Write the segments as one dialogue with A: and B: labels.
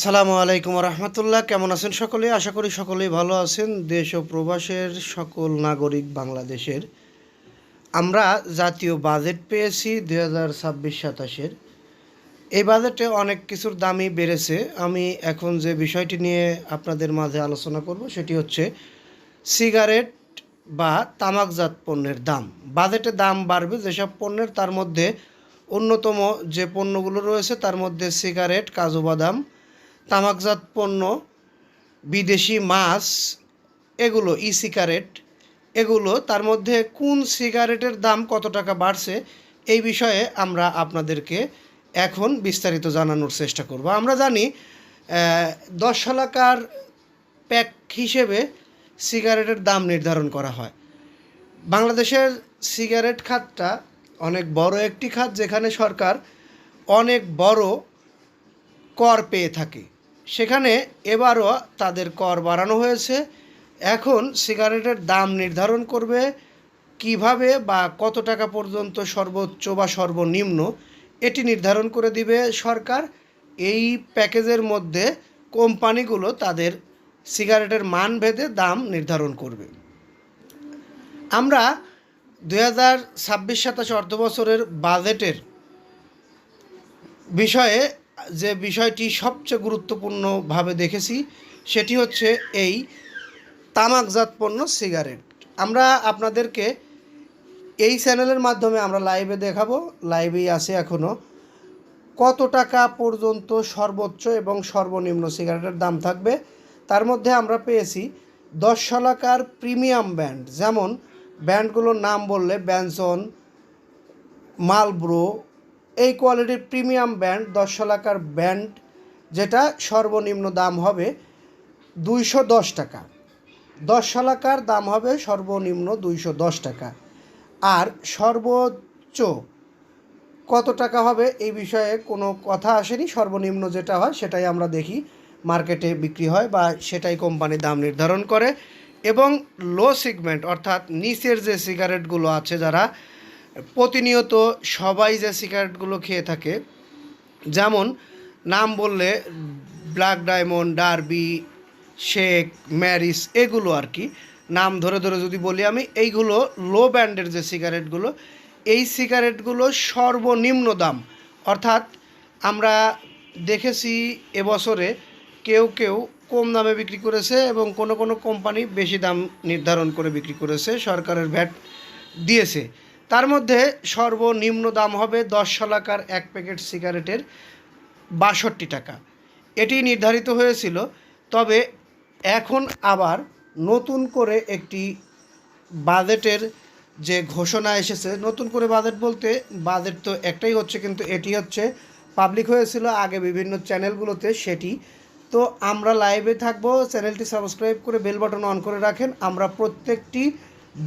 A: আসসালামু আলাইকুম রহমতুল্লাহ। কেমন আছেন সকলে? আশা করি সকলেই ভালো আছেন। দেশ ও প্রবাসের সকল নাগরিক বাংলাদেশের আমরা জাতীয় বাজেট পেয়েছি 2026-27। এই বাজেটে অনেক কিছুর দামই বেড়েছে। আমি এখন যে বিষয়টি নিয়ে আপনাদের মাঝে আলোচনা করব সেটি হচ্ছে সিগারেট বা তামাকজাত পণ্যের দাম। বাজেটে দাম বাড়বে যেসব পণ্যের, তার মধ্যে অন্যতম যে পণ্যগুলো রয়েছে তার মধ্যে সিগারেট, কাজু বাদাম, তামাকজাত পণ্য, বিদেশি মাছ, এগুলো সিগারেট, এগুলো তার মধ্যে কোন সিগারেটের দাম কত টাকা বাড়ছে এই বিষয়ে আমরা আপনাদেরকে এখন বিস্তারিত জানানোর চেষ্টা করব। আমরা জানি 10 শলাকার প্যাক হিসেবে সিগারেটের দাম নির্ধারণ করা হয়। বাংলাদেশের সিগারেট খাতটা অনেক বড় একটি খাত, যেখানে সরকার অনেক বড় কর পেয়ে থাকে। সেখানে এবারও তাদের কর বাড়ানো হয়েছে। এখন সিগারেটের দাম নির্ধারণ করবে কিভাবে বা কত টাকা পর্যন্ত সর্বোচ্চ বা সর্বনিম্ন, এটি নির্ধারণ করে দিবে সরকার। এই প্যাকেজের মধ্যে কোম্পানিগুলো তাদের সিগারেটের মান ভেদে দাম নির্ধারণ করবে। আমরা 2026-27 অর্থবছরের বাজেটের বিষয়ে যে বিষয়টি সবচেয়ে গুরুত্বপূর্ণভাবে দেখেছি সেটি হচ্ছে এই তামাকজাত পণ্য সিগারেট। আমরা আপনাদেরকে এই চ্যানেলের মাধ্যমে আমরা লাইভে দেখাবো, লাইভেই আছে এখনও, কত টাকা পর্যন্ত সর্বোচ্চ এবং সর্বনিম্ন সিগারেটের দাম থাকবে। তার মধ্যে আমরা পেয়েছি 10 শলাকার প্রিমিয়াম ব্র্যান্ড, যেমন ব্র্যান্ডগুলোর নাম বললে ব্যানসন, মালব্রো, এই কোয়ালিটির প্রিমিয়াম ব্র্যান্ড 10 শলাকার ব্র্যান্ড, যেটা সর্বনিম্ন দাম হবে 210 টাকা। 10 শলাকার দাম হবে সর্বনিম্ন 210 টাকা। আর সর্বোচ্চ কত টাকা হবে এই বিষয়ে কোনো কথা আসেনি। সর্বনিম্ন যেটা হয় সেটাই আমরা দেখি মার্কেটে বিক্রি হয় বা সেটাই কোম্পানি দাম নির্ধারণ করে। এবং লো সেগমেন্ট অর্থাৎ নিচের যে সিগারেটগুলো আছে, যারা প্রতিনিয়ত সবাই যে সিগারেটগুলো খেয়ে থাকে, যেমন নাম বললে black diamond, derby, shake, Mary's, এগুলো আর কি নাম ধরে ধরে যদি বলি আমি, এইগুলো লো ব্র্যান্ডের যে সিগারেটগুলো, এই সিগারেটগুলো সর্বনিম্ন দাম, অর্থাৎ আমরা দেখেছি এবছরে কেউ কেউ কম দামে বিক্রি করেছে এবং কোনো কোনো কোম্পানি বেশি দাম নির্ধারণ করে বিক্রি করেছে, সরকারের ভ্যাট দিয়েছে। তার মধ্যে সর্বনিম্ন দাম হবে 10 শলাকার এক প্যাকেট সিগারেটের 62 টাকা। এটি নির্ধারিত হয়েছিল। তবে এখন আবার নতুন করে একটি বাজেটের যে ঘোষণা এসেছে, নতুন করে বাজেট বলতে বাজেট তো একটাই হচ্ছে, কিন্তু এটি হচ্ছে পাবলিক হয়েছিল আগে বিভিন্ন চ্যানেলগুলোতে, সেটি তো আমরা লাইভে থাকবো। চ্যানেলটি সাবস্ক্রাইব করে বেল বাটন অন করে রাখেন। আমরা প্রত্যেকটি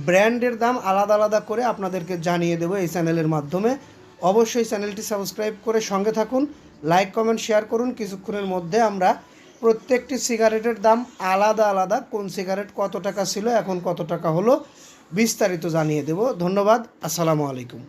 A: ব্র্যান্ডের দাম আলাদা আলাদা করে আপনাদেরকে জানিয়ে দেবো এই চ্যানেলের মাধ্যমে। অবশ্যই চ্যানেলটি সাবস্ক্রাইব করে সঙ্গে থাকুন, লাইক কমেন্ট শেয়ার করুন। কিছুক্ষণের মধ্যে আমরা প্রত্যেকটি সিগারেটের দাম আলাদা আলাদা, কোন সিগারেট কত টাকা ছিল এখন কত টাকা হলো, বিস্তারিত জানিয়ে দেব। ধন্যবাদ। আসসালামু আলাইকুম।